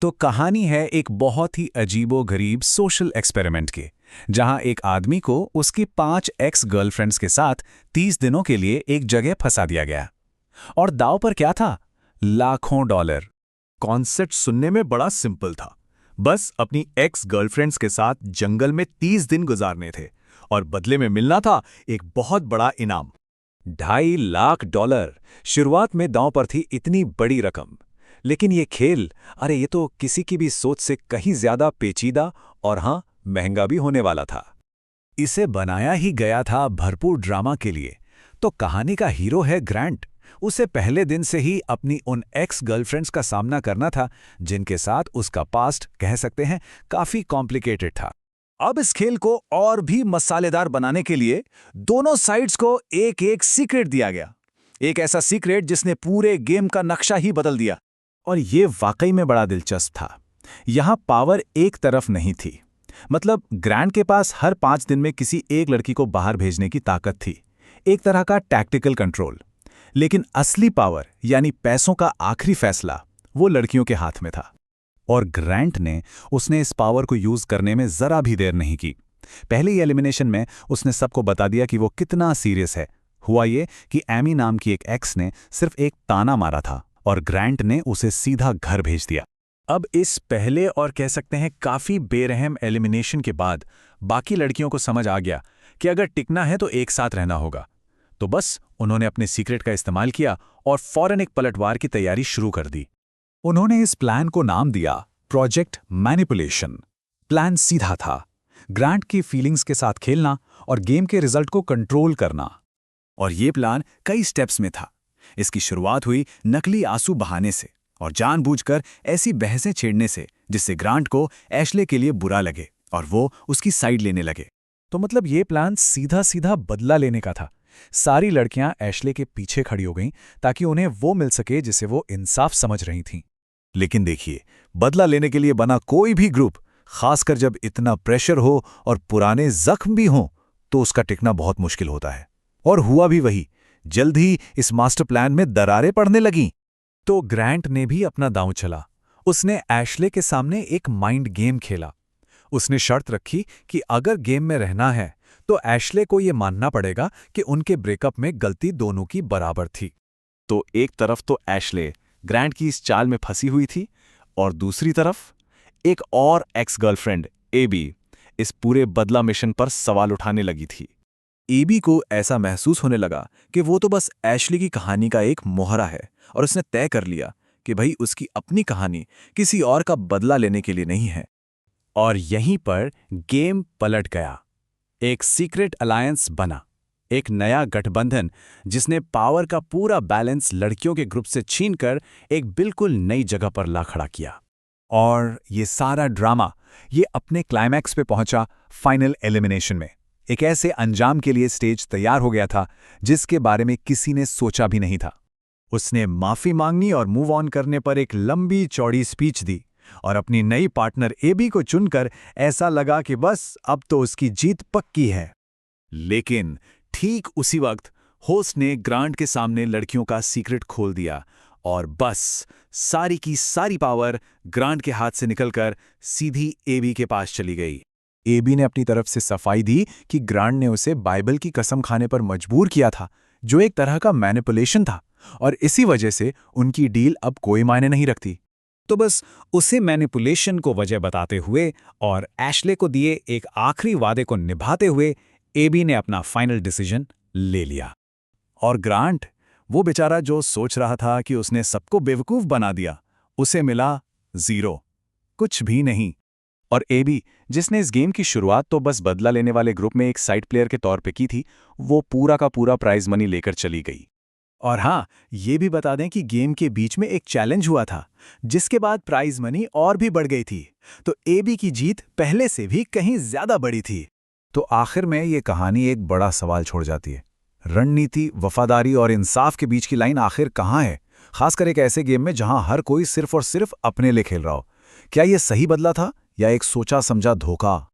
तो कहानी है एक बहुत ही अजीबो-गरीब सोशल एक्सपेरिमेंट की, जहां एक आदमी को उसकी 5 एक्स गर्लफ्रेंड्स के साथ 30 दिनों के लिए एक जगह फंसा दिया गया। और दांव पर क्या था? लाखों डॉलर। कॉन्सेप्ट सुनने में बड़ा सिंपल था। बस अपनी एक्स गर्लफ्रेंड्स के साथ जंगल में 30 दिन गुजारने थे और बदले में मिलना था एक बहुत बड़ा इनाम। $2.5 लाख। शुरुआत में दांव पर थी इतनी बड़ी रकम, लेकिन ये खेल, अरे ये तो किसी की भी सोच से कहीं ज्यादा पेचीदा और हाँ, महंगा भी होने वाला था। इसे बनाया ही गया था भरपूर ड्रामा के लिए। तो कहानी का हीरो है ग्रांट। उसे पहले दिन से ही अपनी उन एक्स गर्लफ्रेंड्स का सामना करना था, जिनके साथ उसका पास्ट, कह सकते हैं, काफी कॉम्प्लिकेटेड था। अब इस खेल को और भी मसालेदार बनाने के लिए दोनों साइड्स को एक एक सीक्रेट दिया गया। एक ऐसा सीक्रेट जिसने पूरे गेम का नक्शा ही बदल दिया। और ये वाकई में बड़ा दिलचस्प था। यहां पावर एक तरफ नहीं थी। मतलब ग्रांट के पास हर 5 दिन में किसी एक लड़की को बाहर भेजने की ताकत थी, एक तरह का टैक्टिकल कंट्रोल। लेकिन असली पावर, यानी पैसों का आखिरी फैसला, वो लड़कियों के हाथ में था। और ग्रांट ने उसने इस पावर को यूज करने में जरा भी देर नहीं की। पहले एलिमिनेशन में उसने सबको बता दिया कि वो कितना सीरियस है। हुआ ये कि एमी नाम की एक एक्स ने सिर्फ एक ताना मारा था और ग्रांट ने उसे सीधा घर भेज दिया। अब इस पहले और कह सकते हैं काफी बेरहम एलिमिनेशन के बाद बाकी लड़कियों को समझ आ गया कि अगर टिकना है तो एक साथ रहना होगा। तो बस उन्होंने अपने सीक्रेट का इस्तेमाल किया और फौरन एक पलटवार की तैयारी शुरू कर दी। उन्होंने इस प्लान को नाम दिया प्रोजेक्ट मैनिपुलेशन। प्लान सीधा था, ग्रांट की फीलिंग्स के साथ खेलना और गेम के रिजल्ट को कंट्रोल करना। और ये प्लान कई स्टेप्स में था। इसकी शुरुआत हुई नकली आंसू बहाने से और जानबूझकर ऐसी बहसें छेड़ने से जिससे ग्रांट को एशले के लिए बुरा लगे और वो उसकी साइड लेने लगे। तो मतलब ये प्लान सीधा सीधा बदला लेने का था। सारी लड़कियां एशले के पीछे खड़ी हो गईं ताकि उन्हें वो मिल सके जिसे वो इंसाफ समझ रही थीं। लेकिन देखिए, बदला लेने के लिए बना कोई भी ग्रुप, खासकर जब इतना प्रेशर हो और पुराने जख्म भी हों, तो उसका टिकना बहुत मुश्किल होता है। और हुआ भी वही। जल्द ही इस मास्टर प्लान में दरारें पड़ने लगीं। तो ग्रांट ने भी अपना दांव चला। उसने एशले के सामने एक माइंड गेम खेला। उसने शर्त रखी कि अगर गेम में रहना है तो एशले को यह मानना पड़ेगा कि उनके ब्रेकअप में गलती दोनों की बराबर थी। तो एक तरफ तो एशले ग्रांट की इस चाल में फंसी हुई थी और दूसरी तरफ एक और एक्स गर्लफ्रेंड एबी इस पूरे बदला मिशन पर सवाल उठाने लगी थी। एबी को ऐसा महसूस होने लगा कि वो तो बस एशले की कहानी का एक मोहरा है और उसने तय कर लिया कि भाई उसकी अपनी कहानी किसी और का बदला लेने के लिए नहीं है। और यहीं पर गेम पलट गया। एक सीक्रेट अलायंस बना, एक नया गठबंधन जिसने पावर का पूरा बैलेंस लड़कियों के ग्रुप से छीनकर एक बिल्कुल नई जगह पर ला खड़ा किया। और ये सारा ड्रामा ये अपने क्लाइमैक्स पे पहुंचा फाइनल एलिमिनेशन में। एक ऐसे अंजाम के लिए स्टेज तैयार हो गया था जिसके बारे में किसी ने सोचा भी नहीं था। उसने माफी मांगनी और मूव ऑन करने पर एक लंबी चौड़ी स्पीच दी और अपनी नई पार्टनर एबी को चुनकर ऐसा लगा कि बस अब तो उसकी जीत पक्की है। लेकिन ठीक उसी वक्त होस्ट ने ग्रांट के सामने लड़कियों का सीक्रेट खोल दिया और बस सारी की सारी पावर ग्रांट के हाथ से निकलकर सीधी एबी के पास चली गई। एबी ने अपनी तरफ से सफाई दी कि ग्रांट ने उसे बाइबल की कसम खाने पर मजबूर किया था, जो एक तरह का मैनिपुलेशन था, और इसी वजह से उनकी डील अब कोई मायने नहीं रखती। तो बस उसे मैनिपुलेशन को वजह बताते हुए और एशले को दिए एक आखिरी वादे को निभाते हुए एबी ने अपना फाइनल डिसीजन ले लिया। और ग्रांट, वो बेचारा जो सोच रहा था कि उसने सबको बेवकूफ बना दिया, उसे मिला 0, कुछ भी नहीं। और एबी, जिसने इस गेम की शुरुआत तो बस बदला लेने वाले ग्रुप में एक साइड प्लेयर के तौर पे की थी, वो पूरा का पूरा प्राइज मनी लेकर चली गई। और हाँ, ये भी बता दें कि गेम के बीच में एक चैलेंज हुआ था, जिसके बाद प्राइज मनी और भी बढ़ गई थी। तो एबी की जीत पहले से भी कहीं ज्यादा बड़ी थी। तो आखिर में ये कहानी एक बड़ा सवाल छोड़ जाती है। रणनीति, वफादारी और इंसाफ के बीच की लाइन आखिर कहाँ है, खासकर एक ऐसे गेम में जहां हर कोई सिर्फ और सिर्फ अपने लिए खेल रहा हो। क्या ये सही बदला था या एक सोचा समझा धोखा?